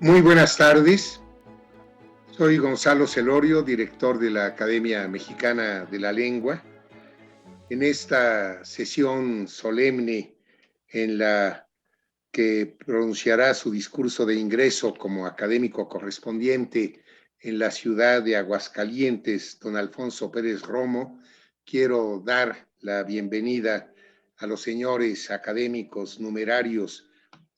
Muy buenas tardes. Soy Gonzalo Celorio, director de la Academia Mexicana de la Lengua. En esta sesión solemne en la que pronunciará su discurso de ingreso como académico correspondiente en la ciudad de Aguascalientes, don Alfonso Pérez Romo, quiero dar la bienvenida a los señores académicos numerarios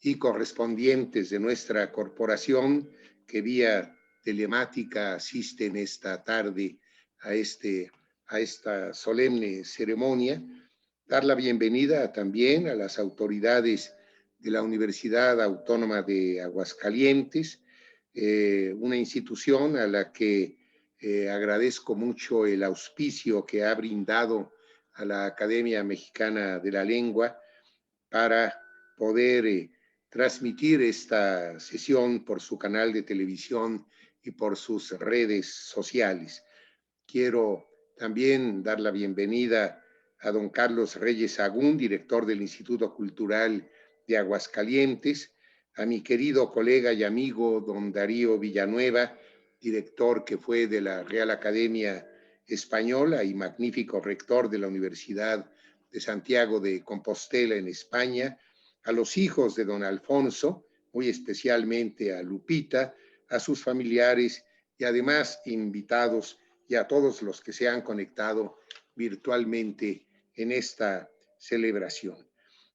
y correspondientes de nuestra corporación que vía telemática asisten esta tarde a esta solemne ceremonia. Dar la bienvenida también a las autoridades de la Universidad Autónoma de Aguascalientes, una institución a la que agradezco mucho el auspicio que ha brindado a la Academia Mexicana de la Lengua para poder transmitir esta sesión por su canal de televisión y por sus redes sociales. Quiero también dar la bienvenida a don Carlos Reyes Agún, director del Instituto Cultural de Aguascalientes, a mi querido colega y amigo don Darío Villanueva, director que fue de la Real Academia Española y magnífico rector de la Universidad de Santiago de Compostela en España, a los hijos de don Alfonso, muy especialmente a Lupita, a sus familiares y además invitados y a todos los que se han conectado virtualmente en esta celebración.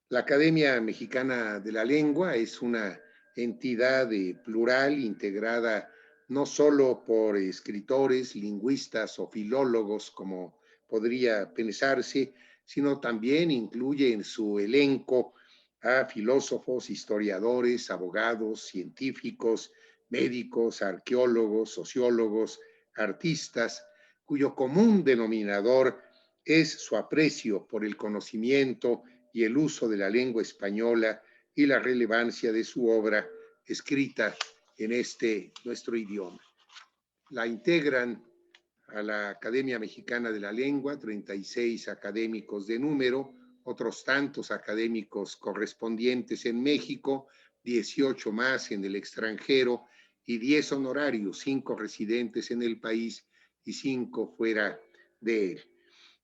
La Academia Mexicana de la Lengua es una entidad plural integrada no solo por escritores, lingüistas o filólogos, como podría pensarse, sino también incluye en su elenco a filósofos, historiadores, abogados, científicos, médicos, arqueólogos, sociólogos, artistas, cuyo común denominador es su aprecio por el conocimiento y el uso de la lengua española y la relevancia de su obra escrita en nuestro idioma. La integran a la Academia Mexicana de la Lengua 36 académicos de número, otros tantos académicos correspondientes en México, 18 más en el extranjero y 10 honorarios, 5 residentes en el país y 5 fuera de él.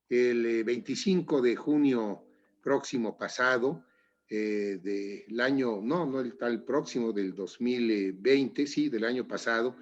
El 25 de junio próximo pasado, del año, no el próximo, del 2020, sí, del año pasado,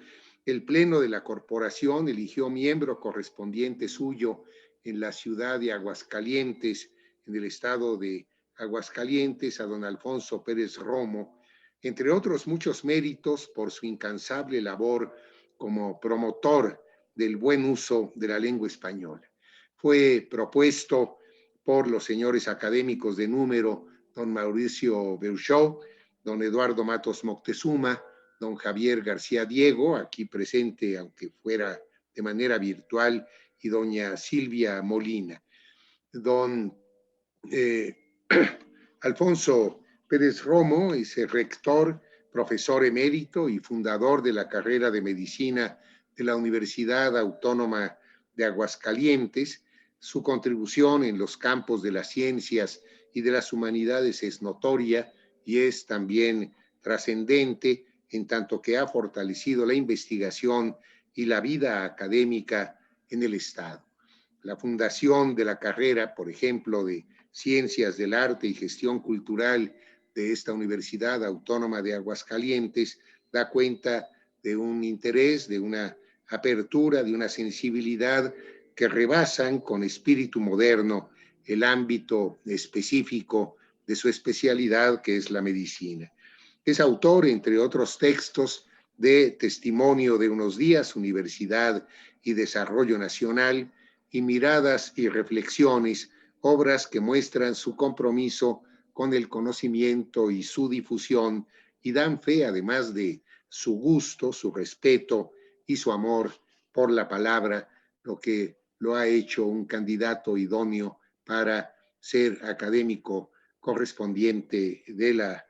el Pleno de la Corporación eligió miembro correspondiente suyo en la ciudad de Aguascalientes, en el estado de Aguascalientes, a don Alfonso Pérez Romo, entre otros muchos méritos por su incansable labor como promotor del buen uso de la lengua española. Fue propuesto por los señores académicos de número, don Mauricio Beuchot, don Eduardo Matos Moctezuma, don Javier García Diego, aquí presente, aunque fuera de manera virtual, y doña Silvia Molina. Don Alfonso Pérez Romo es el rector, profesor emérito y fundador de la carrera de medicina de la Universidad Autónoma de Aguascalientes. Su contribución en los campos de las ciencias y de las humanidades es notoria y es también trascendente, en tanto que ha fortalecido la investigación y la vida académica en el Estado. La fundación de la carrera, por ejemplo, de Ciencias del Arte y Gestión Cultural de esta Universidad Autónoma de Aguascalientes da cuenta de un interés, de una apertura, de una sensibilidad que rebasan con espíritu moderno el ámbito específico de su especialidad, que es la medicina. Es autor, entre otros textos, de Testimonio de unos días, Universidad y Desarrollo Nacional, y Miradas y Reflexiones, obras que muestran su compromiso con el conocimiento y su difusión y dan fe, además de su gusto, su respeto y su amor por la palabra, lo que lo ha hecho un candidato idóneo para ser académico correspondiente de la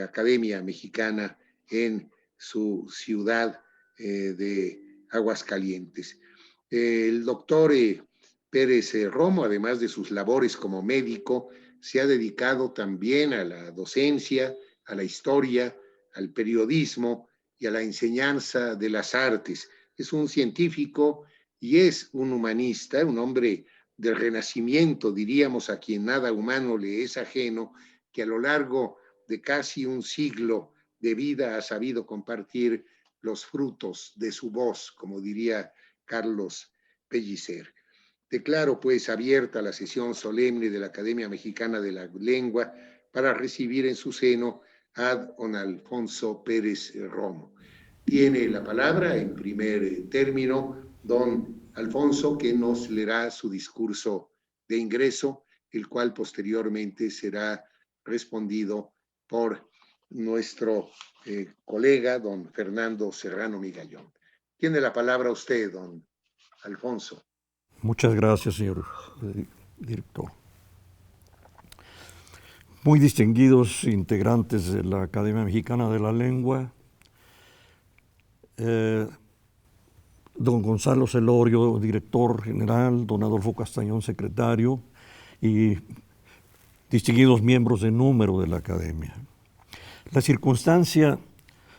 Academia Mexicana en su ciudad de Aguascalientes. El doctor Pérez Romo, además de sus labores como médico, se ha dedicado también a la docencia, a la historia, al periodismo y a la enseñanza de las artes. Es un científico y es un humanista, un hombre del Renacimiento, diríamos, a quien nada humano le es ajeno, que a lo largo de casi un siglo de vida ha sabido compartir los frutos de su voz, como diría Carlos Pellicer. Declaro pues abierta la sesión solemne de la Academia Mexicana de la Lengua para recibir en su seno a don Alfonso Pérez Romo. Tiene la palabra en primer término don Alfonso, que nos leerá su discurso de ingreso, el cual posteriormente será respondido por nuestro colega, don Fernando Serrano Migallón. Tiene la palabra usted, don Alfonso. Muchas gracias, señor director. Muy distinguidos integrantes de la Academia Mexicana de la Lengua, don Gonzalo Celorio, director general, don Adolfo Castañón, secretario, y distinguidos miembros de número de la Academia. La circunstancia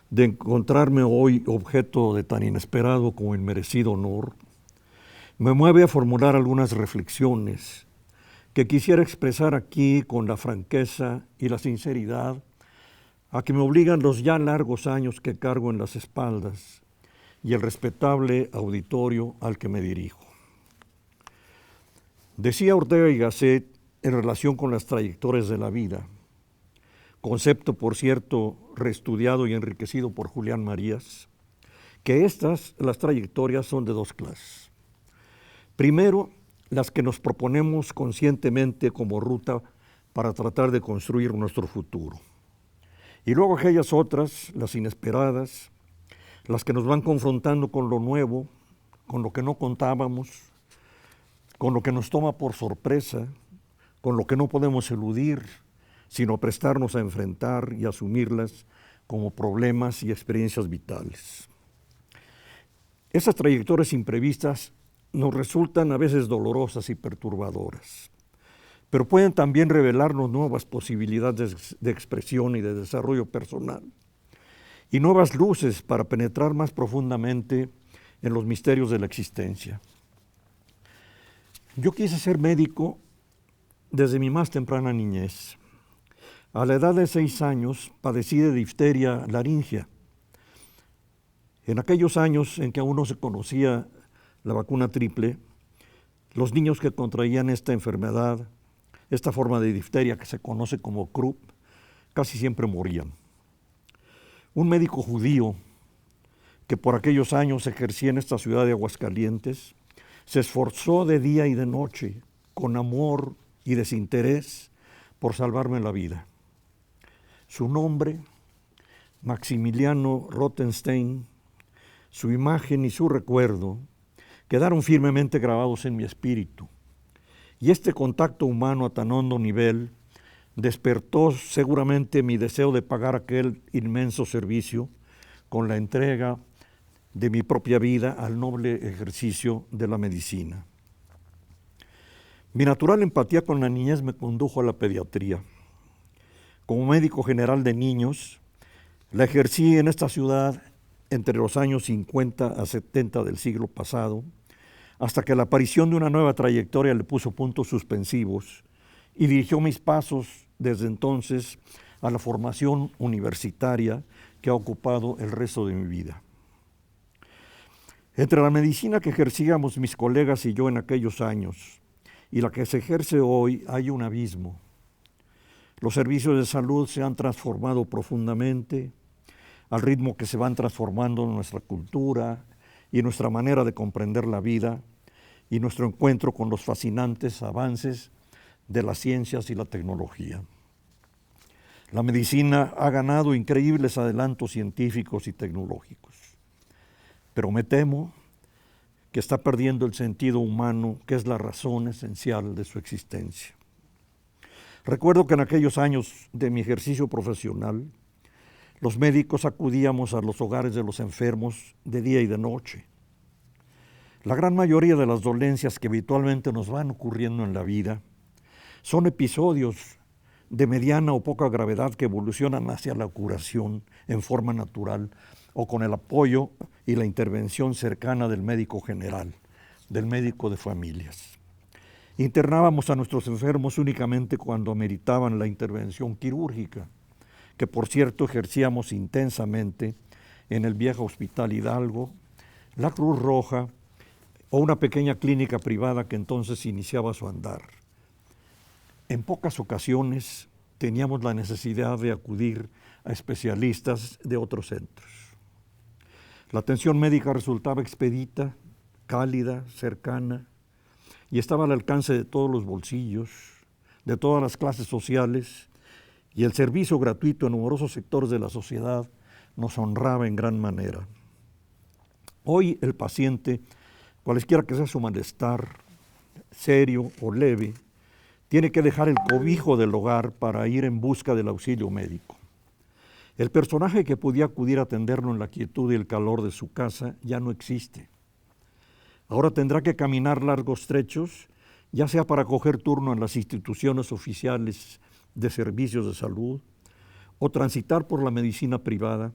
de encontrarme hoy objeto de tan inesperado como inmerecido honor me mueve a formular algunas reflexiones que quisiera expresar aquí con la franqueza y la sinceridad a que me obligan los ya largos años que cargo en las espaldas y el respetable auditorio al que me dirijo. Decía Ortega y Gasset en relación con las trayectorias de la vida, concepto, por cierto, reestudiado y enriquecido por Julián Marías, que las trayectorias, son de dos clases. Primero, las que nos proponemos conscientemente como ruta para tratar de construir nuestro futuro. Y luego aquellas otras, las inesperadas, las que nos van confrontando con lo nuevo, con lo que no contábamos, con lo que nos toma por sorpresa, con lo que no podemos eludir, sino prestarnos a enfrentar y asumirlas como problemas y experiencias vitales. Esas trayectorias imprevistas nos resultan a veces dolorosas y perturbadoras, pero pueden también revelarnos nuevas posibilidades de expresión y de desarrollo personal, y nuevas luces para penetrar más profundamente en los misterios de la existencia. Yo quise ser médico desde mi más temprana niñez. A la edad de 6 años padecí de difteria laringia. En aquellos años en que aún no se conocía la vacuna triple, los niños que contraían esta enfermedad, esta forma de difteria que se conoce como croup, casi siempre morían. Un médico judío que por aquellos años ejercía en esta ciudad de Aguascalientes, se esforzó de día y de noche, con amor y desinterés, por salvarme la vida. Su nombre, Maximiliano Rothenstein, su imagen y su recuerdo quedaron firmemente grabados en mi espíritu. Y este contacto humano a tan hondo nivel despertó seguramente mi deseo de pagar aquel inmenso servicio con la entrega de mi propia vida al noble ejercicio de la medicina. Mi natural empatía con la niñez me condujo a la pediatría. Como médico general de niños, la ejercí en esta ciudad entre los años 50 a 70 del siglo pasado, hasta que la aparición de una nueva trayectoria le puso puntos suspensivos y dirigió mis pasos desde entonces a la formación universitaria que ha ocupado el resto de mi vida. Entre la medicina que ejercíamos mis colegas y yo en aquellos años y la que se ejerce hoy hay un abismo. Los servicios de salud se han transformado profundamente al ritmo que se van transformando nuestra cultura y nuestra manera de comprender la vida y nuestro encuentro con los fascinantes avances de las ciencias y la tecnología. La medicina ha ganado increíbles adelantos científicos y tecnológicos. pero me temo que está perdiendo el sentido humano, que es la razón esencial de su existencia. Recuerdo que en aquellos años de mi ejercicio profesional, los médicos acudíamos a los hogares de los enfermos de día y de noche. La gran mayoría de las dolencias que habitualmente nos van ocurriendo en la vida son episodios de mediana o poca gravedad que evolucionan hacia la curación en forma natural o con el apoyo y la intervención cercana del médico general, del médico de familias. Internábamos a nuestros enfermos únicamente cuando ameritaban la intervención quirúrgica, que por cierto ejercíamos intensamente en el viejo Hospital Hidalgo, la Cruz Roja o una pequeña clínica privada que entonces iniciaba su andar. En pocas ocasiones teníamos la necesidad de acudir a especialistas de otros centros. La atención médica resultaba expedita, cálida, cercana, y estaba al alcance de todos los bolsillos, de todas las clases sociales, y el servicio gratuito en numerosos sectores de la sociedad nos honraba en gran manera. Hoy el paciente, cualesquiera que sea su malestar, serio o leve, tiene que dejar el cobijo del hogar para ir en busca del auxilio médico. El personaje que podía acudir a atenderlo en la quietud y el calor de su casa ya no existe. Ahora tendrá que caminar largos trechos, ya sea para coger turno en las instituciones oficiales de servicios de salud o transitar por la medicina privada,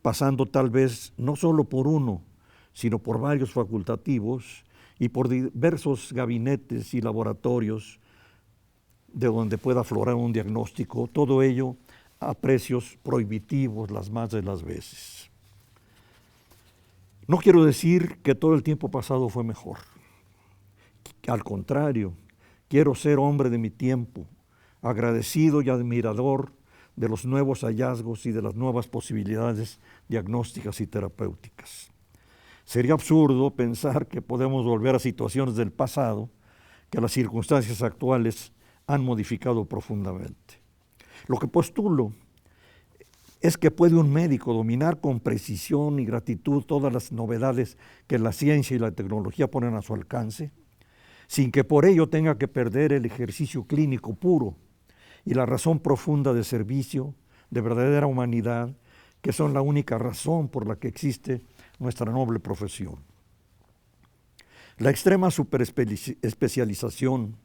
pasando tal vez no solo por uno, sino por varios facultativos y por diversos gabinetes y laboratorios de donde pueda aflorar un diagnóstico, todo ello a precios prohibitivos las más de las veces. No quiero decir que todo el tiempo pasado fue mejor. Al contrario, quiero ser hombre de mi tiempo, agradecido y admirador de los nuevos hallazgos y de las nuevas posibilidades diagnósticas y terapéuticas. Sería absurdo pensar que podemos volver a situaciones del pasado que las circunstancias actuales han modificado profundamente. Lo que postulo es que puede un médico dominar con precisión y gratitud todas las novedades que la ciencia y la tecnología ponen a su alcance, sin que por ello tenga que perder el ejercicio clínico puro y la razón profunda de servicio, de verdadera humanidad, que son la única razón por la que existe nuestra noble profesión. La extrema superespecialización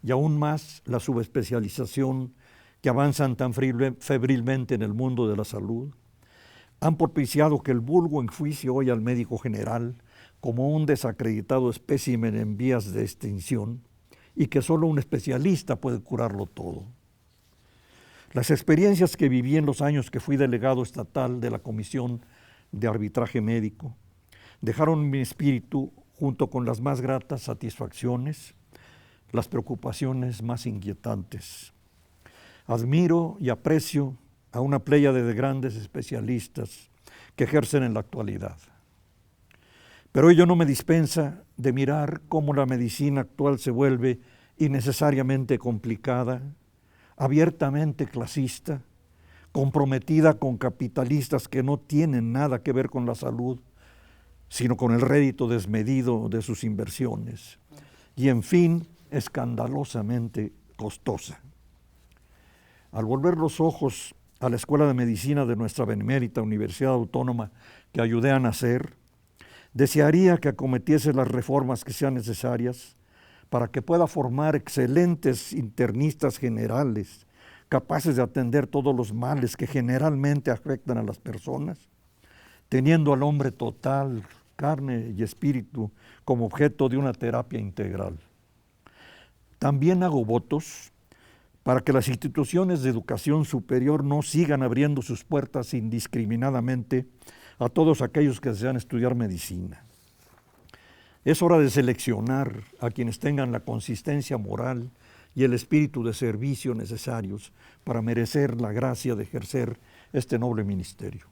y aún más la subespecialización que avanzan tan febrilmente en el mundo de la salud, han propiciado que el vulgo enjuicie hoy al médico general como un desacreditado espécimen en vías de extinción y que solo un especialista puede curarlo todo. Las experiencias que viví en los años que fui delegado estatal de la Comisión de Arbitraje Médico dejaron en mi espíritu, junto con las más gratas satisfacciones, las preocupaciones más inquietantes. Admiro y aprecio a una pléyade de grandes especialistas que ejercen en la actualidad. Pero ello no me dispensa de mirar cómo la medicina actual se vuelve innecesariamente complicada, abiertamente clasista, comprometida con capitalistas que no tienen nada que ver con la salud, sino con el rédito desmedido de sus inversiones, y en fin, escandalosamente costosa. Al volver los ojos a la Escuela de Medicina de nuestra benemérita Universidad Autónoma que ayudé a nacer, desearía que acometiese las reformas que sean necesarias para que pueda formar excelentes internistas generales, capaces de atender todos los males que generalmente afectan a las personas, teniendo al hombre total, carne y espíritu, como objeto de una terapia integral. También hago votos para que las instituciones de educación superior no sigan abriendo sus puertas indiscriminadamente a todos aquellos que desean estudiar medicina. Es hora de seleccionar a quienes tengan la consistencia moral y el espíritu de servicio necesarios para merecer la gracia de ejercer este noble ministerio.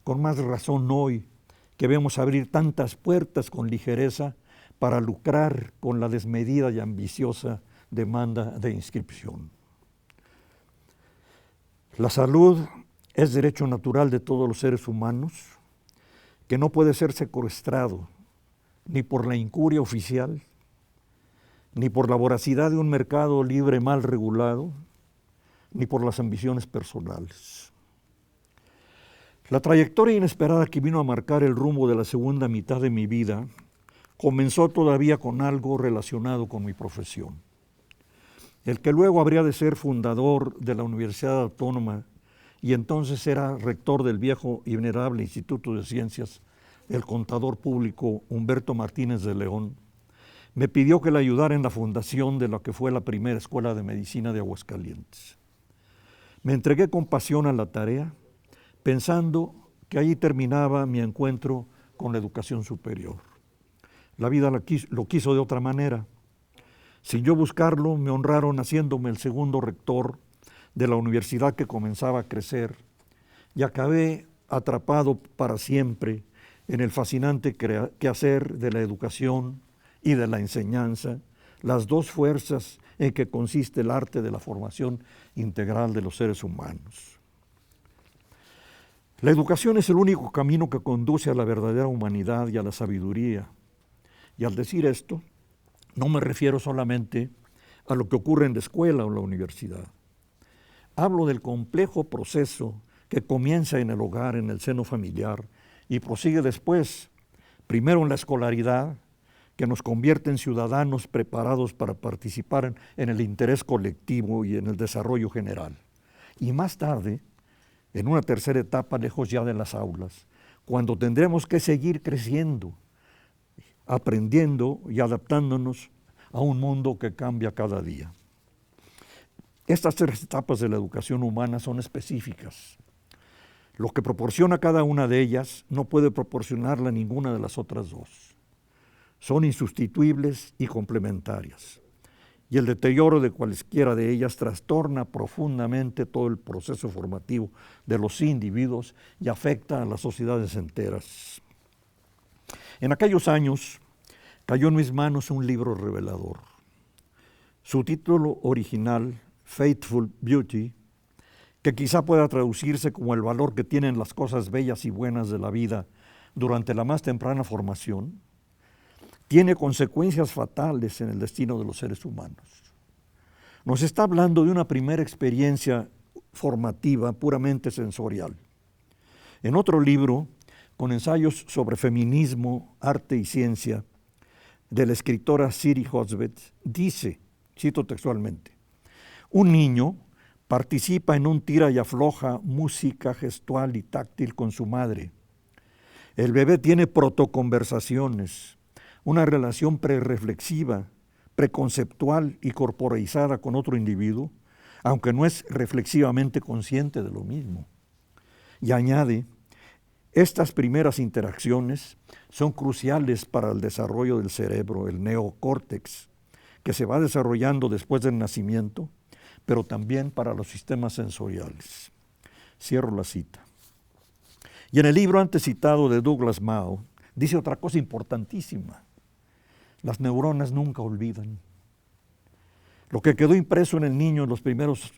Con más razón hoy que vemos abrir tantas puertas con ligereza para lucrar con la desmedida y ambiciosa demanda de inscripción. La salud es derecho natural de todos los seres humanos que no puede ser secuestrado ni por la incuria oficial, ni por la voracidad de un mercado libre mal regulado, ni por las ambiciones personales. La trayectoria inesperada que vino a marcar el rumbo de la segunda mitad de mi vida comenzó todavía con algo relacionado con mi profesión. El que luego habría de ser fundador de la Universidad Autónoma y entonces era rector del viejo y venerable Instituto de Ciencias, el contador público Humberto Martínez de León, me pidió que le ayudara en la fundación de lo que fue la primera escuela de medicina de Aguascalientes. Me entregué con pasión a la tarea, pensando que allí terminaba mi encuentro con la educación superior. La vida lo quiso de otra manera. Sin yo buscarlo, me honraron haciéndome el segundo rector de la universidad que comenzaba a crecer y acabé atrapado para siempre en el fascinante quehacer de la educación y de la enseñanza, las dos fuerzas en que consiste el arte de la formación integral de los seres humanos. La educación es el único camino que conduce a la verdadera humanidad y a la sabiduría. Y al decir esto, no me refiero solamente a lo que ocurre en la escuela o en la universidad. Hablo del complejo proceso que comienza en el hogar, en el seno familiar, y prosigue después, primero en la escolaridad, que nos convierte en ciudadanos preparados para participar en el interés colectivo y en el desarrollo general. Y más tarde, en una tercera etapa, lejos ya de las aulas, cuando tendremos que seguir creciendo, aprendiendo y adaptándonos a un mundo que cambia cada día. Estas tres etapas de la educación humana son específicas. Lo que proporciona cada una de ellas no puede proporcionarla ninguna de las otras dos. Son insustituibles y complementarias. Y el deterioro de cualesquiera de ellas trastorna profundamente todo el proceso formativo de los individuos y afecta a las sociedades enteras. En aquellos años cayó en mis manos un libro revelador. Su título original, Faithful Beauty, que quizá pueda traducirse como el valor que tienen las cosas bellas y buenas de la vida durante la más temprana formación, tiene consecuencias fatales en el destino de los seres humanos. Nos está hablando de una primera experiencia formativa puramente sensorial. En otro libro, con ensayos sobre feminismo, arte y ciencia, de la escritora Siri Hosvet, dice, cito textualmente, un niño participa en un tira y afloja música gestual y táctil con su madre. El bebé tiene protoconversaciones, una relación prereflexiva, preconceptual y corporeizada con otro individuo, aunque no es reflexivamente consciente de lo mismo. Y añade, estas primeras interacciones son cruciales para el desarrollo del cerebro, el neocórtex, que se va desarrollando después del nacimiento, pero también para los sistemas sensoriales. Cierro la cita. Y en el libro antes citado de Douglas Mao, dice otra cosa importantísima. Las neuronas nunca olvidan. Lo que quedó impreso en el niño en los primeros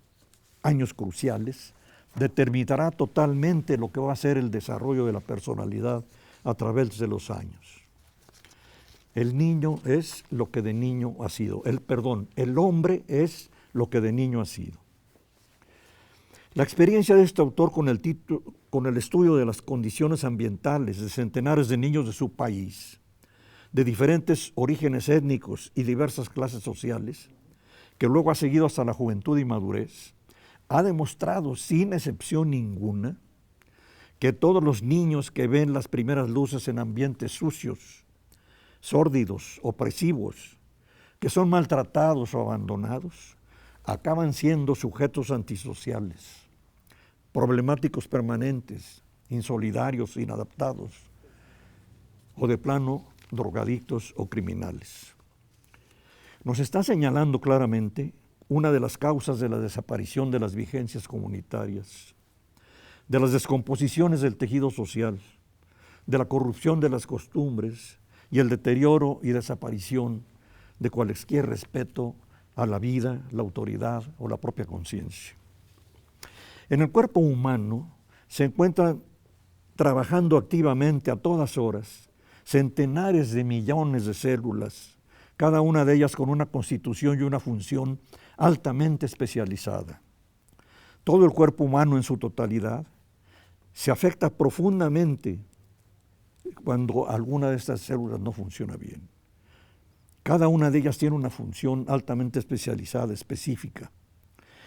años cruciales determinará totalmente lo que va a ser el desarrollo de la personalidad a través de los años. El niño es lo que de niño ha sido. El hombre es lo que de niño ha sido. La experiencia de este autor con el estudio de las condiciones ambientales de centenares de niños de su país, de diferentes orígenes étnicos y diversas clases sociales, que luego ha seguido hasta la juventud y madurez, ha demostrado sin excepción ninguna que todos los niños que ven las primeras luces en ambientes sucios, sórdidos, opresivos, que son maltratados o abandonados, acaban siendo sujetos antisociales, problemáticos permanentes, insolidarios, inadaptados, o de plano drogadictos o criminales. Nos está señalando claramente una de las causas de la desaparición de las vigencias comunitarias, de las descomposiciones del tejido social, de la corrupción de las costumbres y el deterioro y desaparición de cualquier respeto a la vida, la autoridad o la propia conciencia. En el cuerpo humano se encuentran trabajando activamente a todas horas, centenares de millones de células, cada una de ellas con una constitución y una función altamente especializada. Todo el cuerpo humano en su totalidad se afecta profundamente cuando alguna de estas células no funciona bien. Cada una de ellas tiene una función altamente especializada, específica.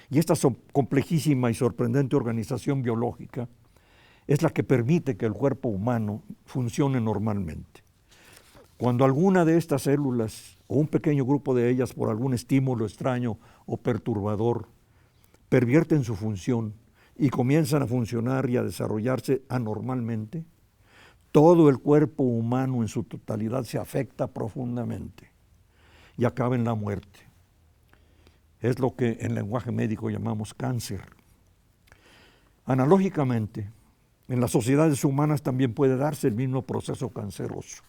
Y esta complejísima y sorprendente organización biológica es la que permite que el cuerpo humano funcione normalmente. Cuando alguna de estas células o un pequeño grupo de ellas por algún estímulo extraño o perturbador pervierten su función y comienzan a funcionar y a desarrollarse anormalmente, todo el cuerpo humano en su totalidad se afecta profundamente y acaba en la muerte. Es lo que en lenguaje médico llamamos cáncer. Analógicamente, en las sociedades humanas también puede darse el mismo proceso canceroso.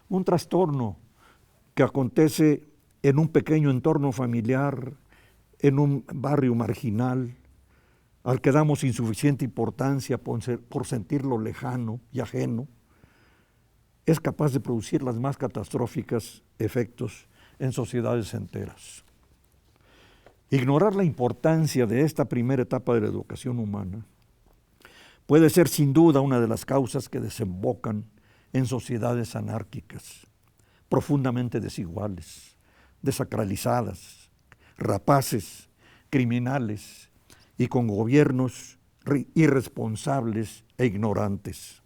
Un trastorno que acontece en un pequeño entorno familiar, en un barrio marginal, al que damos insuficiente importancia por sentirlo lejano y ajeno, es capaz de producir las más catastróficos efectos en sociedades enteras. Ignorar la importancia de esta primera etapa de la educación humana puede ser sin duda una de las causas que desembocan en sociedades anárquicas, profundamente desiguales, desacralizadas, rapaces, criminales y con gobiernos irresponsables e ignorantes.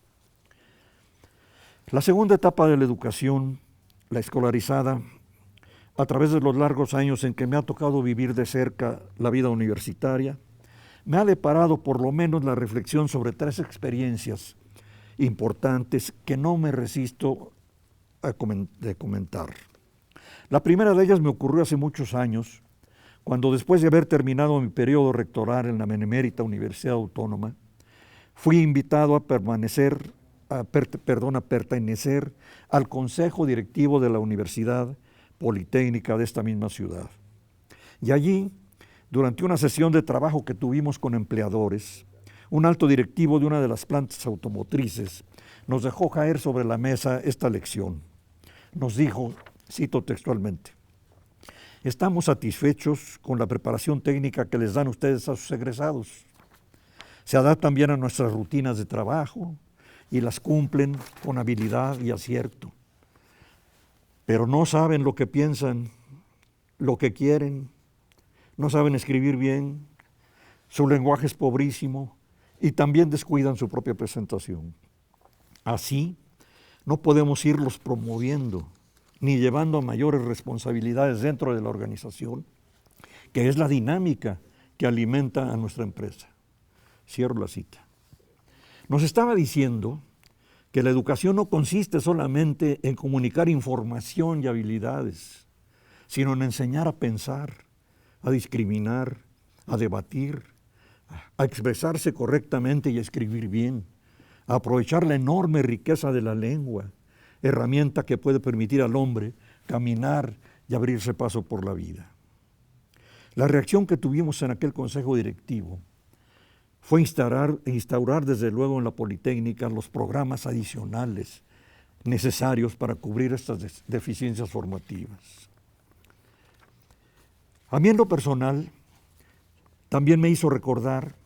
La segunda etapa de la educación, la escolarizada, a través de los largos años en que me ha tocado vivir de cerca la vida universitaria, me ha deparado por lo menos la reflexión sobre tres experiencias importantes que no me resisto de comentar. La primera de ellas me ocurrió hace muchos años, cuando después de haber terminado mi periodo rectoral en la Benemérita Universidad Autónoma, fui invitado a pertenecer al consejo directivo de la Universidad Politécnica de esta misma ciudad. Y allí, durante una sesión de trabajo que tuvimos con empleadores, un alto directivo de una de las plantas automotrices nos dejó caer sobre la mesa esta lección. Nos dijo, cito textualmente: estamos satisfechos con la preparación técnica que les dan ustedes a sus egresados. Se adaptan bien a nuestras rutinas de trabajo y las cumplen con habilidad y acierto. Pero no saben lo que piensan, lo que quieren, no saben escribir bien, su lenguaje es pobrísimo y también descuidan su propia presentación. Así, no podemos irlos promoviendo ni llevando a mayores responsabilidades dentro de la organización, que es la dinámica que alimenta a nuestra empresa. Cierro la cita. Nos estaba diciendo que la educación no consiste solamente en comunicar información y habilidades, sino en enseñar a pensar, a discriminar, a debatir, a expresarse correctamente y a escribir bien, a aprovechar la enorme riqueza de la lengua, herramienta que puede permitir al hombre caminar y abrirse paso por la vida. La reacción que tuvimos en aquel consejo directivo fue instaurar desde luego en la Politécnica los programas adicionales necesarios para cubrir estas deficiencias formativas. A mí en lo personal también me hizo recordar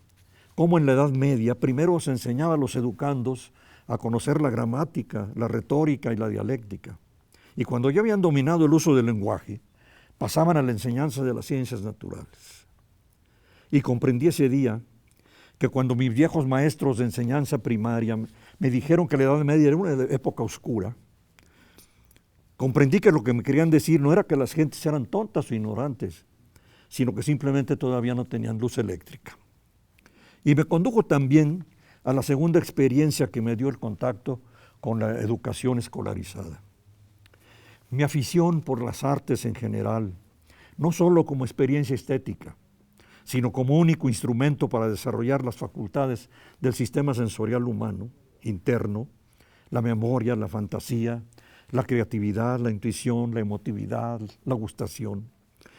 cómo en la Edad Media primero se enseñaba a los educandos a conocer la gramática, la retórica y la dialéctica. Y cuando ya habían dominado el uso del lenguaje, pasaban a la enseñanza de las ciencias naturales. Y comprendí ese día que cuando mis viejos maestros de enseñanza primaria me dijeron que la Edad Media era una época oscura, comprendí que lo que me querían decir no era que las gentes eran tontas o ignorantes, sino que simplemente todavía no tenían luz eléctrica. Y me condujo también a la segunda experiencia que me dio el contacto con la educación escolarizada. Mi afición por las artes en general, no solo como experiencia estética, sino como único instrumento para desarrollar las facultades del sistema sensorial humano, interno, la memoria, la fantasía, la creatividad, la intuición, la emotividad, la gustación.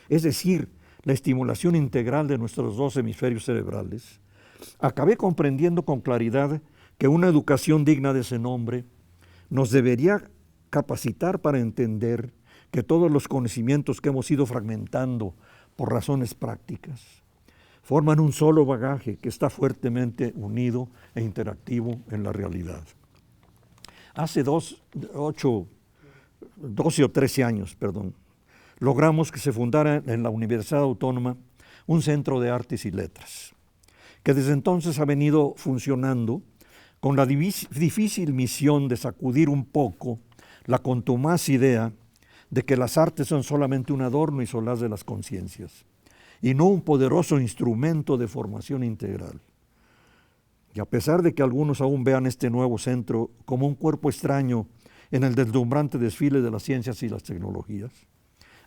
Es decir, la estimulación integral de nuestros dos hemisferios cerebrales. Acabé comprendiendo con claridad que una educación digna de ese nombre nos debería capacitar para entender que todos los conocimientos que hemos ido fragmentando por razones prácticas forman un solo bagaje que está fuertemente unido e interactivo en la realidad. Hace 12 o 13 años, logramos que se fundara en la Universidad Autónoma un centro de artes y letras, que desde entonces ha venido funcionando con la difícil misión de sacudir un poco la contumaz idea de que las artes son solamente un adorno y solaz de las conciencias, y no un poderoso instrumento de formación integral. Y a pesar de que algunos aún vean este nuevo centro como un cuerpo extraño en el deslumbrante desfile de las ciencias y las tecnologías,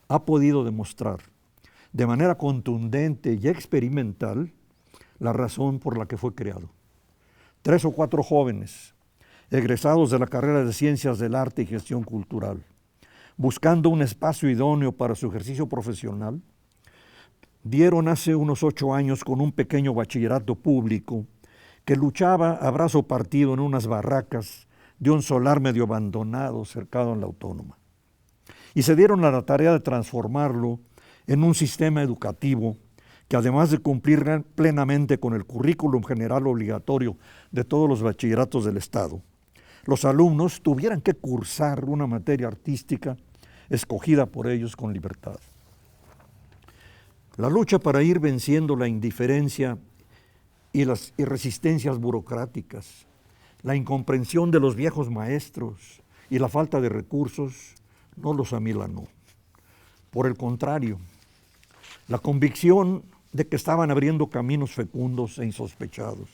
ha podido demostrar de manera contundente y experimental la razón por la que fue creado. 3 o 4 jóvenes, egresados de la carrera de Ciencias del Arte y Gestión Cultural, buscando un espacio idóneo para su ejercicio profesional, dieron hace unos 8 años con un pequeño bachillerato público que luchaba a brazo partido en unas barracas de un solar medio abandonado cercado en la Autónoma. Y se dieron a la tarea de transformarlo en un sistema educativo que, además de cumplir plenamente con el currículum general obligatorio de todos los bachilleratos del Estado, los alumnos tuvieran que cursar una materia artística escogida por ellos con libertad. La lucha para ir venciendo la indiferencia y las resistencias burocráticas, la incomprensión de los viejos maestros y la falta de recursos no los amilanó. Por el contrario, la convicción de que estaban abriendo caminos fecundos e insospechados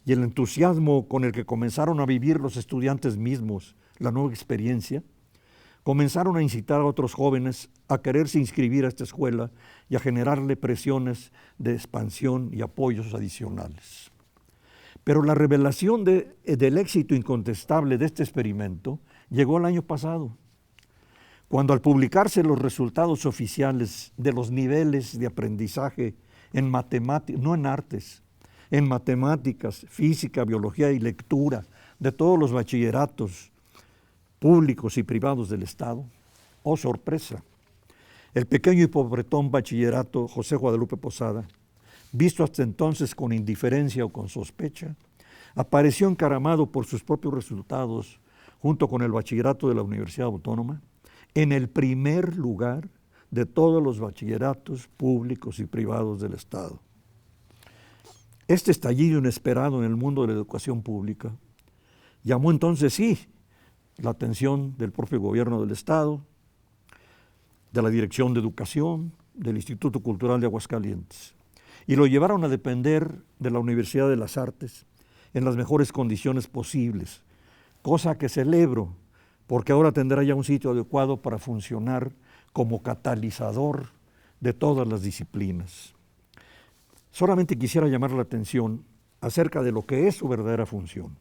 y el entusiasmo con el que comenzaron a vivir los estudiantes mismos la nueva experiencia, comenzaron a incitar a otros jóvenes a quererse inscribir a esta escuela y a generarle presiones de expansión y apoyos adicionales. Pero la revelación del éxito incontestable de este experimento llegó el año pasado, cuando al publicarse los resultados oficiales de los niveles de aprendizaje en matemáticas, no en artes, en matemáticas, física, biología y lectura de todos los bachilleratos públicos y privados del Estado, ¡oh sorpresa! El pequeño y pobretón bachillerato José Guadalupe Posada, visto hasta entonces con indiferencia o con sospecha, apareció encaramado por sus propios resultados, junto con el bachillerato de la Universidad Autónoma, en el primer lugar de todos los bachilleratos públicos y privados del Estado. Este estallido inesperado en el mundo de la educación pública llamó entonces la atención del propio gobierno del Estado, de la Dirección de Educación, del Instituto Cultural de Aguascalientes, y lo llevaron a depender de la Universidad de las Artes en las mejores condiciones posibles, cosa que celebro, porque ahora tendrá ya un sitio adecuado para funcionar como catalizador de todas las disciplinas. Solamente quisiera llamar la atención acerca de lo que es su verdadera función.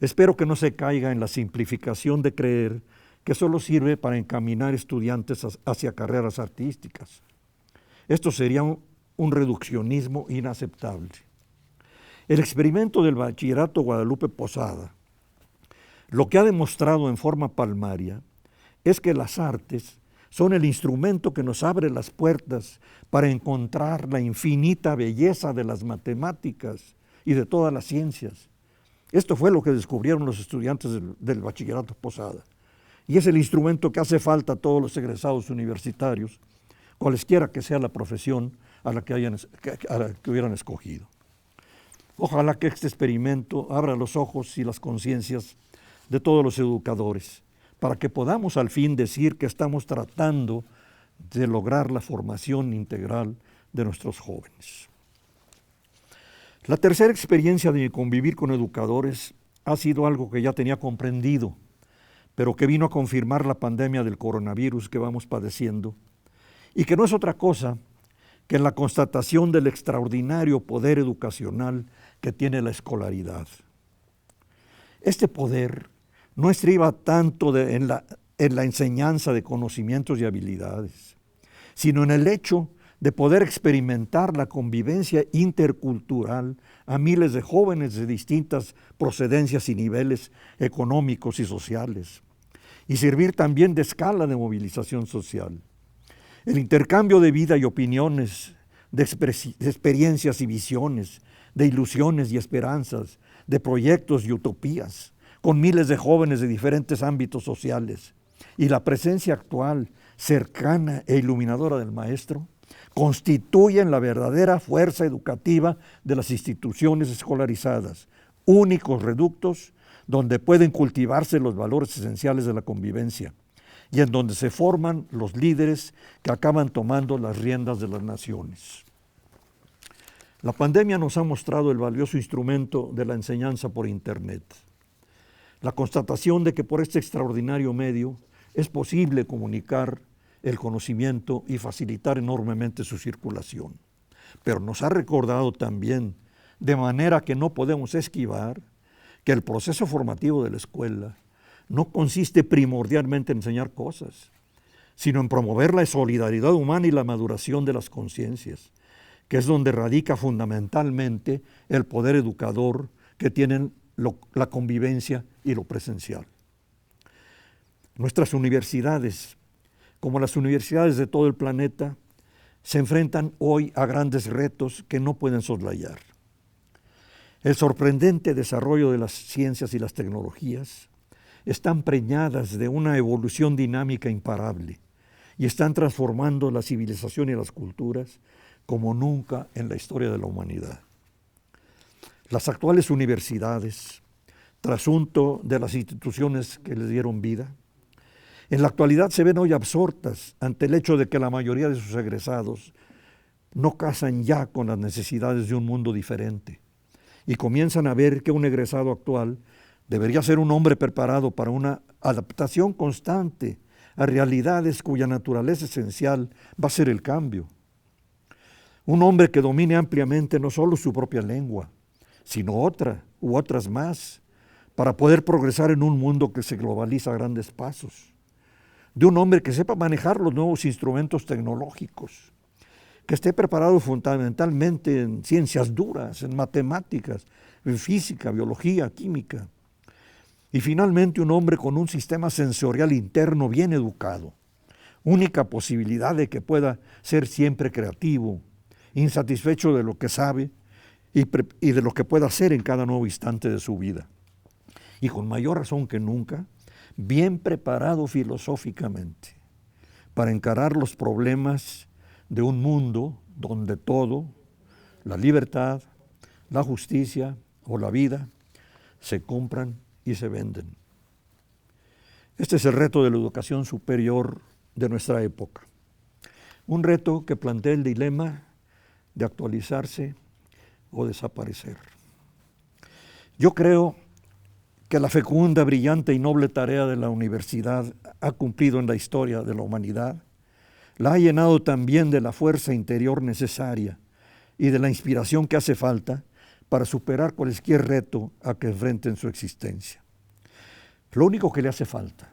Espero que no se caiga en la simplificación de creer que solo sirve para encaminar estudiantes hacia carreras artísticas. Esto sería un reduccionismo inaceptable. El experimento del bachillerato Guadalupe Posada lo que ha demostrado en forma palmaria es que las artes son el instrumento que nos abre las puertas para encontrar la infinita belleza de las matemáticas y de todas las ciencias. Esto fue lo que descubrieron los estudiantes del bachillerato Posada. Y es el instrumento que hace falta a todos los egresados universitarios, cualesquiera que sea la profesión a la que hubieran escogido. Ojalá que este experimento abra los ojos y las conciencias de todos los educadores, para que podamos al fin decir que estamos tratando de lograr la formación integral de nuestros jóvenes. La tercera experiencia de convivir con educadores ha sido algo que ya tenía comprendido, pero que vino a confirmar la pandemia del coronavirus que vamos padeciendo, y que no es otra cosa que la constatación del extraordinario poder educacional que tiene la escolaridad. Este poder no estriba tanto en la enseñanza de conocimientos y habilidades, sino en el hecho de poder experimentar la convivencia intercultural a miles de jóvenes de distintas procedencias y niveles económicos y sociales, y servir también de escala de movilización social. El intercambio de vida y opiniones, de experiencias y visiones, de ilusiones y esperanzas, de proyectos y utopías, con miles de jóvenes de diferentes ámbitos sociales, y la presencia actual, cercana e iluminadora del maestro, constituyen la verdadera fuerza educativa de las instituciones escolarizadas, únicos reductos donde pueden cultivarse los valores esenciales de la convivencia y en donde se forman los líderes que acaban tomando las riendas de las naciones. La pandemia nos ha mostrado el valioso instrumento de la enseñanza por Internet. La constatación de que por este extraordinario medio es posible comunicar el conocimiento y facilitar enormemente su circulación. Pero nos ha recordado también, de manera que no podemos esquivar, que el proceso formativo de la escuela no consiste primordialmente en enseñar cosas, sino en promover la solidaridad humana y la maduración de las conciencias, que es donde radica fundamentalmente el poder educador que tienen la convivencia y lo presencial. Nuestras universidades, como las universidades de todo el planeta, se enfrentan hoy a grandes retos que no pueden soslayar. El sorprendente desarrollo de las ciencias y las tecnologías están preñadas de una evolución dinámica imparable y están transformando la civilización y las culturas como nunca en la historia de la humanidad. Las actuales universidades, trasunto de las instituciones que les dieron vida, en la actualidad se ven hoy absortas ante el hecho de que la mayoría de sus egresados no casan ya con las necesidades de un mundo diferente y comienzan a ver que un egresado actual debería ser un hombre preparado para una adaptación constante a realidades cuya naturaleza esencial va a ser el cambio. Un hombre que domine ampliamente no solo su propia lengua, sino otra u otras más, para poder progresar en un mundo que se globaliza a grandes pasos. De un hombre que sepa manejar los nuevos instrumentos tecnológicos, que esté preparado fundamentalmente en ciencias duras, en matemáticas, en física, biología, química. Y finalmente un hombre con un sistema sensorial interno bien educado, única posibilidad de que pueda ser siempre creativo, insatisfecho de lo que sabe y de lo que pueda hacer en cada nuevo instante de su vida. Y con mayor razón que nunca, bien preparado filosóficamente para encarar los problemas de un mundo donde todo, la libertad, la justicia o la vida, se compran y se venden. Este es el reto de la educación superior de nuestra época. Un reto que plantea el dilema de actualizarse o desaparecer. Yo creo que la fecunda, brillante y noble tarea de la universidad ha cumplido en la historia de la humanidad, la ha llenado también de la fuerza interior necesaria y de la inspiración que hace falta para superar cualquier reto a que enfrente en su existencia. Lo único que le hace falta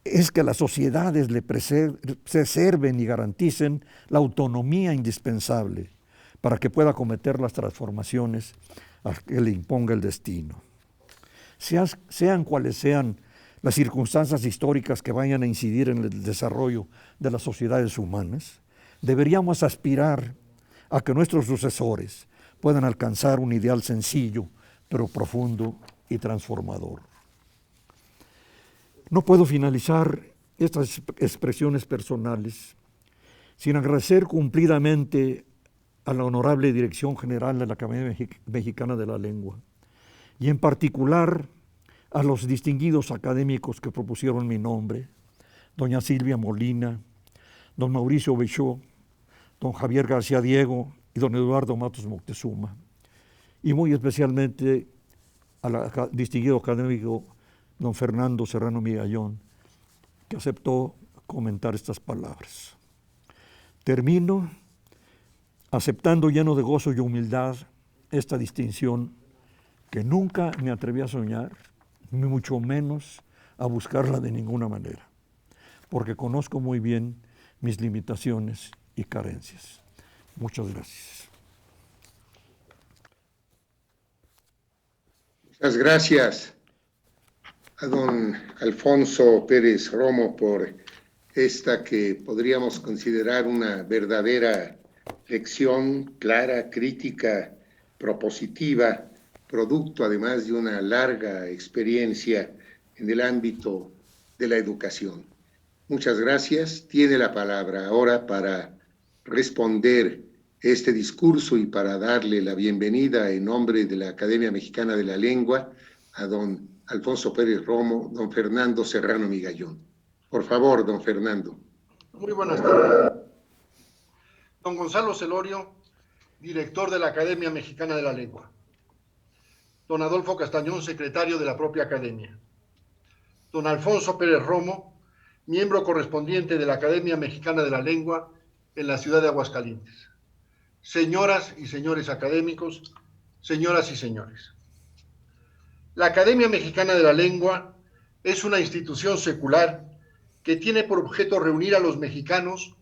es que las sociedades le preserven y garanticen la autonomía indispensable para que pueda acometer las transformaciones a que le imponga el destino. Sean cuales sean las circunstancias históricas que vayan a incidir en el desarrollo de las sociedades humanas, deberíamos aspirar a que nuestros sucesores puedan alcanzar un ideal sencillo, pero profundo y transformador. No puedo finalizar estas expresiones personales sin agradecer cumplidamente a la honorable Dirección General de la Academia Mexicana de la Lengua y en particular a los distinguidos académicos que propusieron mi nombre, doña Silvia Molina, don Mauricio Bechó, don Javier García Diego y don Eduardo Matos Moctezuma, y muy especialmente al distinguido académico don Fernando Serrano Migallón, que aceptó comentar estas palabras. Termino aceptando lleno de gozo y humildad esta distinción que nunca me atreví a soñar, ni mucho menos a buscarla de ninguna manera, porque conozco muy bien mis limitaciones y carencias. Muchas gracias. Muchas gracias a don Alfonso Pérez Romo por esta que podríamos considerar una verdadera lección clara, crítica, propositiva, producto además de una larga experiencia en el ámbito de la educación. Muchas gracias. Tiene la palabra ahora para responder este discurso y para darle la bienvenida en nombre de la Academia Mexicana de la Lengua a don Alfonso Pérez Romo, don Fernando Serrano Migallón. Por favor, don Fernando. Muy buenas tardes. Don Gonzalo Celorio, director de la Academia Mexicana de la Lengua. Don Adolfo Castañón, secretario de la propia Academia. Don Alfonso Pérez Romo, miembro correspondiente de la Academia Mexicana de la Lengua en la ciudad de Aguascalientes. Señoras y señores académicos, señoras y señores. La Academia Mexicana de la Lengua es una institución secular que tiene por objeto reunir a los mexicanos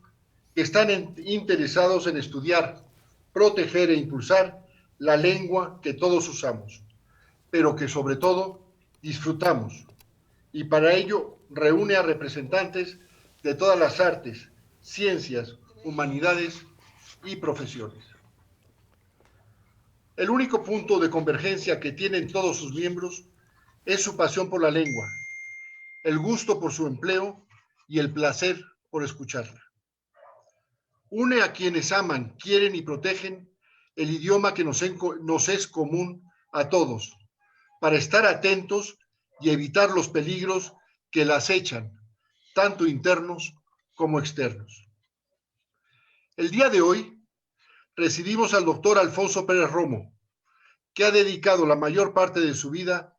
que están interesados en estudiar, proteger e impulsar la lengua que todos usamos, pero que sobre todo disfrutamos, y para ello reúne a representantes de todas las artes, ciencias, humanidades y profesiones. El único punto de convergencia que tienen todos sus miembros es su pasión por la lengua, el gusto por su empleo y el placer por escucharla. Une a quienes aman, quieren y protegen el idioma que nos es común a todos, para estar atentos y evitar los peligros que la acechan, tanto internos como externos. El día de hoy recibimos al doctor Alfonso Pérez Romo, que ha dedicado la mayor parte de su vida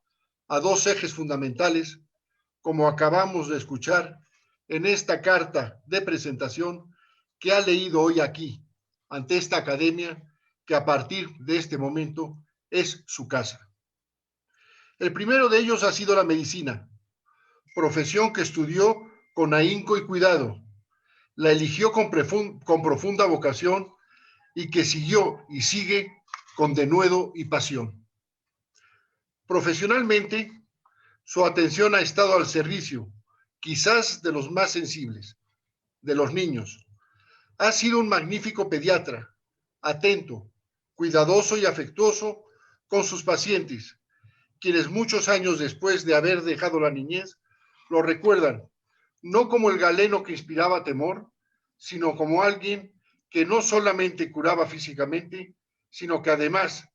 a dos ejes fundamentales, como acabamos de escuchar en esta carta de presentación que ha leído hoy aquí, ante esta academia, que a partir de este momento es su casa. El primero de ellos ha sido la medicina, profesión que estudió con ahínco y cuidado, la eligió con profunda vocación y que siguió y sigue con denuedo y pasión. Profesionalmente, su atención ha estado al servicio, quizás de los más sensibles, de los niños. Ha sido un magnífico pediatra, atento, cuidadoso y afectuoso con sus pacientes, quienes muchos años después de haber dejado la niñez, lo recuerdan, no como el galeno que inspiraba temor, sino como alguien que no solamente curaba físicamente, sino que además,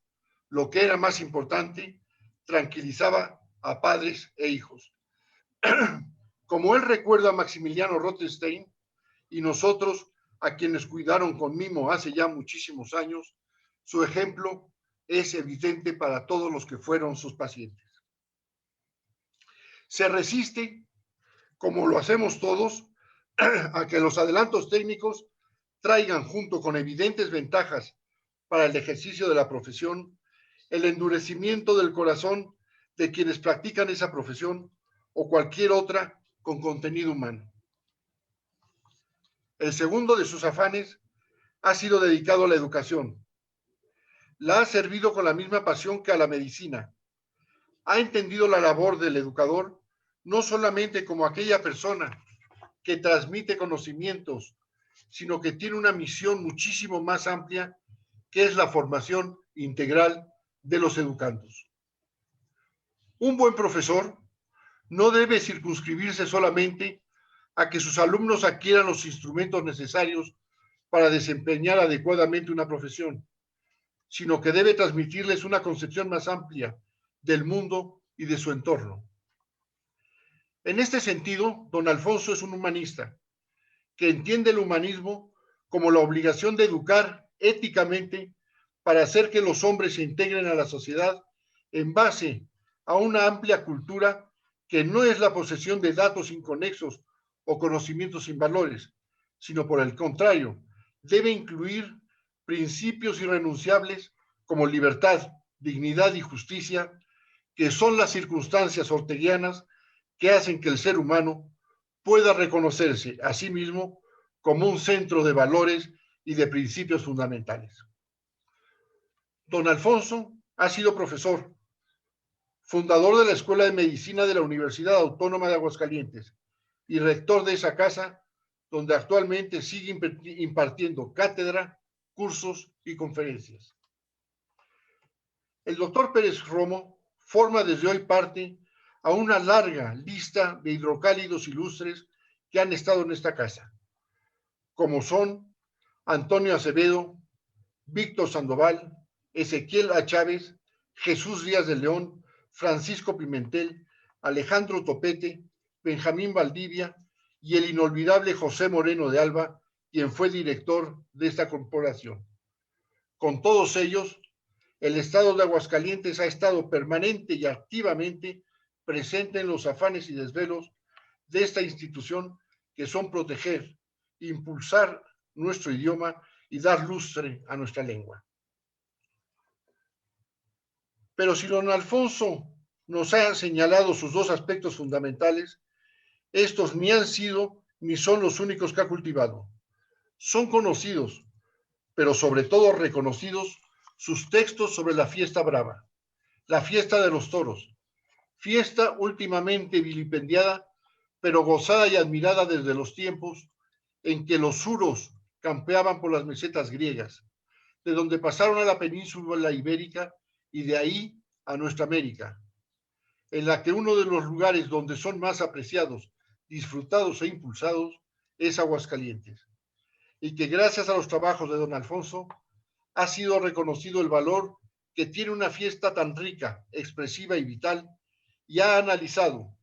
lo que era más importante, tranquilizaba a padres e hijos. Como él recuerda a Maximiliano Rothenstein y nosotros, a quienes cuidaron con mimo hace ya muchísimos años, su ejemplo es evidente para todos los que fueron sus pacientes. Se resiste, como lo hacemos todos, a que los adelantos técnicos traigan junto con evidentes ventajas para el ejercicio de la profesión, el endurecimiento del corazón de quienes practican esa profesión o cualquier otra con contenido humano. El segundo de sus afanes ha sido dedicado a la educación. La ha servido con la misma pasión que a la medicina. Ha entendido la labor del educador no solamente como aquella persona que transmite conocimientos, sino que tiene una misión muchísimo más amplia, que es la formación integral de los educandos. Un buen profesor no debe circunscribirse solamente a que sus alumnos adquieran los instrumentos necesarios para desempeñar adecuadamente una profesión, sino que debe transmitirles una concepción más amplia del mundo y de su entorno. En este sentido, don Alfonso es un humanista que entiende el humanismo como la obligación de educar éticamente para hacer que los hombres se integren a la sociedad en base a una amplia cultura que no es la posesión de datos inconexos o conocimientos sin valores, sino por el contrario, debe incluir principios irrenunciables como libertad, dignidad y justicia, que son las circunstancias orteguianas que hacen que el ser humano pueda reconocerse a sí mismo como un centro de valores y de principios fundamentales. Don Alfonso ha sido profesor, fundador de la Escuela de Medicina de la Universidad Autónoma de Aguascalientes y rector de esa casa, donde actualmente sigue impartiendo cátedra, cursos y conferencias. El doctor Pérez Romo forma desde hoy parte a una larga lista de hidrocálidos ilustres que han estado en esta casa, como son Antonio Acevedo, Víctor Sandoval, Ezequiel A. Chávez, Jesús Díaz de León, Francisco Pimentel, Alejandro Topete, Benjamín Valdivia y el inolvidable José Moreno de Alba, quien fue director de esta corporación. Con todos ellos, el Estado de Aguascalientes ha estado permanente y activamente presente en los afanes y desvelos de esta institución, que son proteger, impulsar nuestro idioma y dar lustre a nuestra lengua. Pero si don Alfonso nos ha señalado sus dos aspectos fundamentales, estos ni han sido ni son los únicos que ha cultivado. Son conocidos, pero sobre todo reconocidos, sus textos sobre la fiesta brava, la fiesta de los toros, fiesta últimamente vilipendiada, pero gozada y admirada desde los tiempos en que los suros campeaban por las mesetas griegas, de donde pasaron a la península ibérica y de ahí a nuestra América, en la que uno de los lugares donde son más apreciados, disfrutados e impulsados es Aguascalientes, y que gracias a los trabajos de don Alfonso ha sido reconocido el valor que tiene una fiesta tan rica, expresiva y vital, y ha analizado,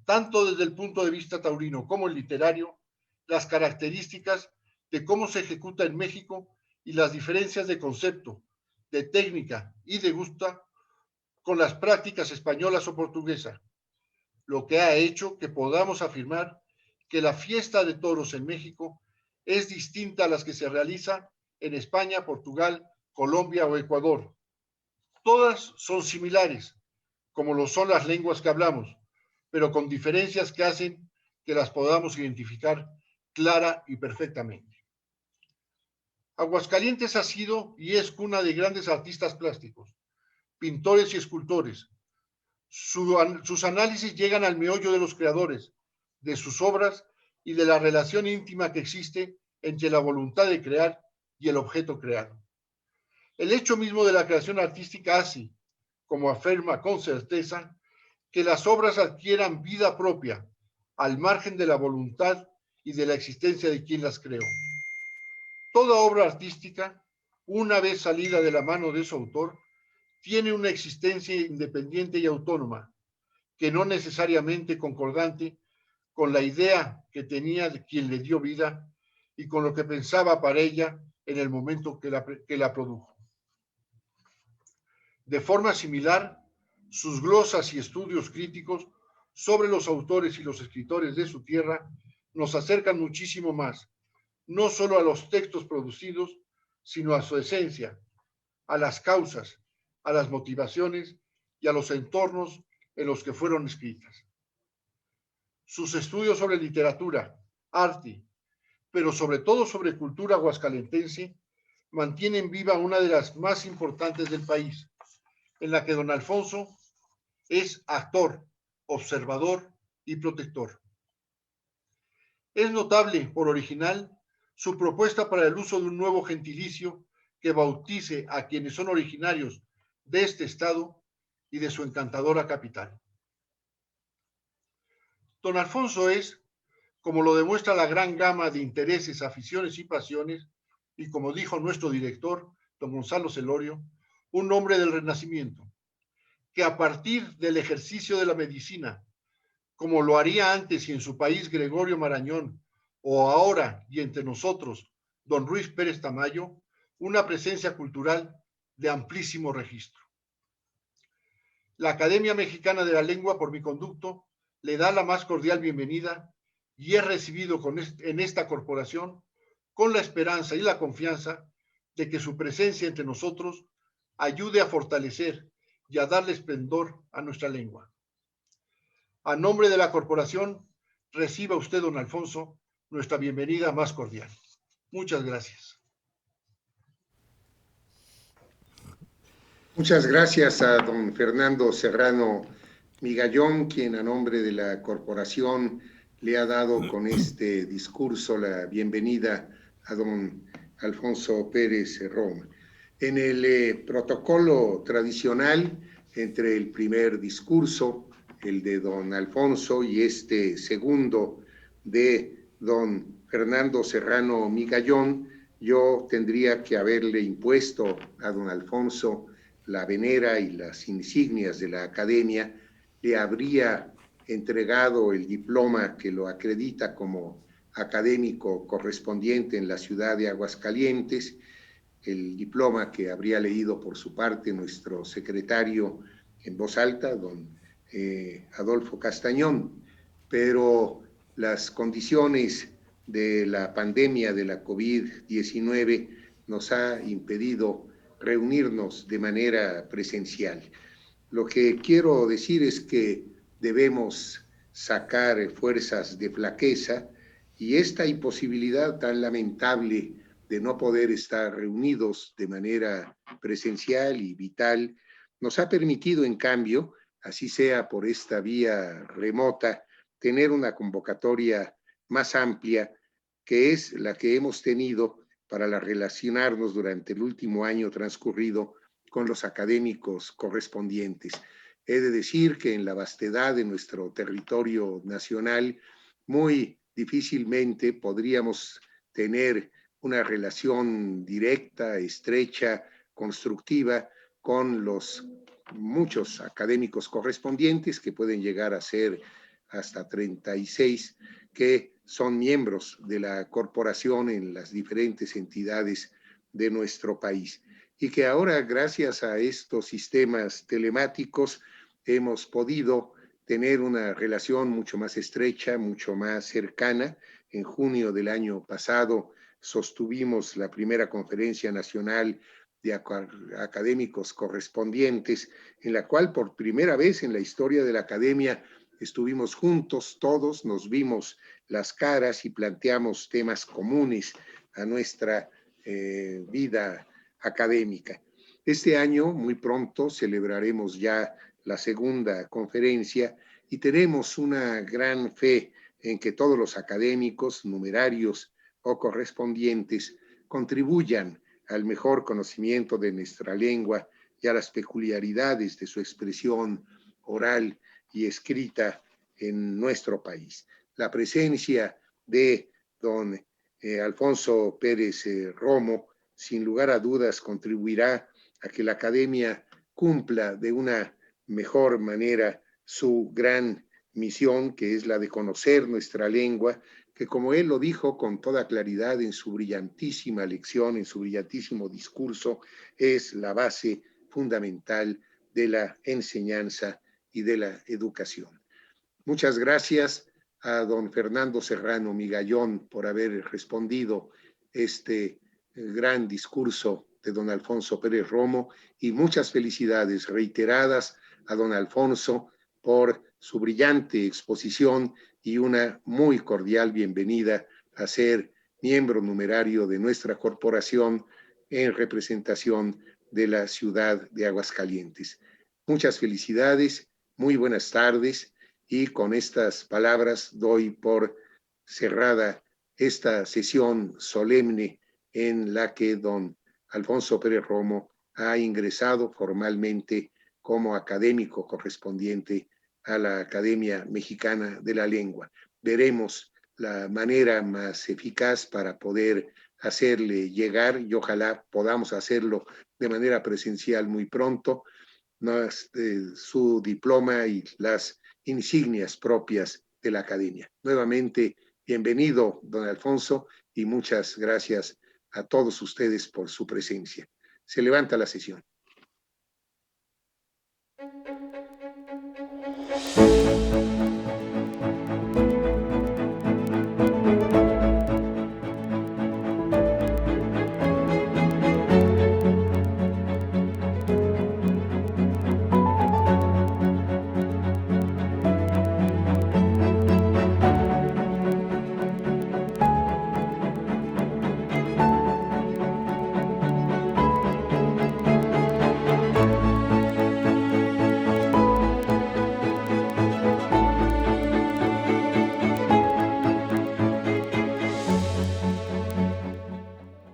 tanto desde el punto de vista taurino como el literario, las características de cómo se ejecuta en México y las diferencias de concepto, de técnica y de gusto con las prácticas españolas o portuguesas, lo que ha hecho que podamos afirmar que la fiesta de toros en México es distinta a las que se realizan en España, Portugal, Colombia o Ecuador. Todas son similares, como lo son las lenguas que hablamos, pero con diferencias que hacen que las podamos identificar clara y perfectamente. Aguascalientes ha sido y es cuna de grandes artistas plásticos, pintores y escultores. Sus análisis llegan al meollo de los creadores, de sus obras y de la relación íntima que existe entre la voluntad de crear y el objeto creado. El hecho mismo de la creación artística hace, como afirma con certeza, que las obras adquieran vida propia, al margen de la voluntad y de la existencia de quien las creó. Toda obra artística, una vez salida de la mano de su autor, tiene una existencia independiente y autónoma, que no necesariamente concordante con la idea que tenía de quien le dio vida y con lo que pensaba para ella en el momento que la produjo. De forma similar, sus glosas y estudios críticos sobre los autores y los escritores de su tierra nos acercan muchísimo más, no solo a los textos producidos, sino a su esencia, a las causas, a las motivaciones y a los entornos en los que fueron escritas. Sus estudios sobre literatura, arte, pero sobre todo sobre cultura aguascalentense, mantienen viva una de las más importantes del país, en la que don Alfonso es actor, observador y protector. Es notable por original su propuesta para el uso de un nuevo gentilicio que bautice a quienes son originarios de este estado y de su encantadora capital. Don Alfonso es, como lo demuestra la gran gama de intereses, aficiones y pasiones, y como dijo nuestro director, don Gonzalo Celorio, un hombre del Renacimiento, que a partir del ejercicio de la medicina, como lo haría antes y en su país Gregorio Marañón, o ahora y entre nosotros don Ruiz Pérez Tamayo, una presencia cultural de amplísimo registro. La Academia Mexicana de la Lengua, por mi conducto, le da la más cordial bienvenida y es recibido en esta corporación con la esperanza y la confianza de que su presencia entre nosotros ayude a fortalecer y a darle esplendor a nuestra lengua. A nombre de la corporación, reciba usted, don Alfonso, nuestra bienvenida más cordial. Muchas gracias. Muchas gracias a don Fernando Serrano Migallón, quien a nombre de la corporación le ha dado con este discurso la bienvenida a don Alfonso Pérez Romo. En el protocolo tradicional, entre el primer discurso, el de don Alfonso, y este segundo de don Fernando Serrano Migallón, yo tendría que haberle impuesto a don Alfonso la venera y las insignias de la academia, le habría entregado el diploma que lo acredita como académico correspondiente en la ciudad de Aguascalientes, el diploma que habría leído por su parte nuestro secretario en voz alta, don Adolfo Castañón, pero las condiciones de la pandemia de la COVID-19 nos ha impedido reunirnos de manera presencial. Lo que quiero decir es que debemos sacar fuerzas de flaqueza y esta imposibilidad tan lamentable de no poder estar reunidos de manera presencial y vital nos ha permitido, en cambio, así sea por esta vía remota, tener una convocatoria más amplia, que es la que hemos tenido para relacionarnos durante el último año transcurrido con los académicos correspondientes. He de decir que en la vastedad de nuestro territorio nacional, muy difícilmente podríamos tener una relación directa, estrecha, constructiva con los muchos académicos correspondientes, que pueden llegar a ser hasta 36, que son miembros de la corporación en las diferentes entidades de nuestro país. Y que ahora, gracias a estos sistemas telemáticos, hemos podido tener una relación mucho más estrecha, mucho más cercana. En junio del año pasado sostuvimos la primera conferencia nacional de académicos correspondientes, en la cual por primera vez en la historia de la academia estuvimos juntos, todos nos vimos las caras y planteamos temas comunes a nuestra vida académica. Este año, muy pronto, celebraremos ya la segunda conferencia y tenemos una gran fe en que todos los académicos, numerarios o correspondientes contribuyan al mejor conocimiento de nuestra lengua y a las peculiaridades de su expresión oral y escrita en nuestro país. La presencia de don Alfonso Pérez Romo, sin lugar a dudas, contribuirá a que la academia cumpla de una mejor manera su gran misión, que es la de conocer nuestra lengua, que como él lo dijo con toda claridad en su brillantísima lección, en su brillantísimo discurso, es la base fundamental de la enseñanza y de la educación. Muchas gracias a don Fernando Serrano Migallón por haber respondido este gran discurso de don Alfonso Pérez Romo y muchas felicidades reiteradas a don Alfonso por su brillante exposición y una muy cordial bienvenida a ser miembro numerario de nuestra corporación en representación de la ciudad de Aguascalientes. Muchas felicidades, muy buenas tardes, y con estas palabras doy por cerrada esta sesión solemne en la que don Alfonso Pérez Romo ha ingresado formalmente como académico correspondiente a la Academia Mexicana de la Lengua. Veremos la manera más eficaz para poder hacerle llegar, y ojalá podamos hacerlo de manera presencial muy pronto, su diploma y las insignias propias de la academia. Nuevamente, bienvenido, don Alfonso, y muchas gracias a todos ustedes por su presencia. Se levanta la sesión.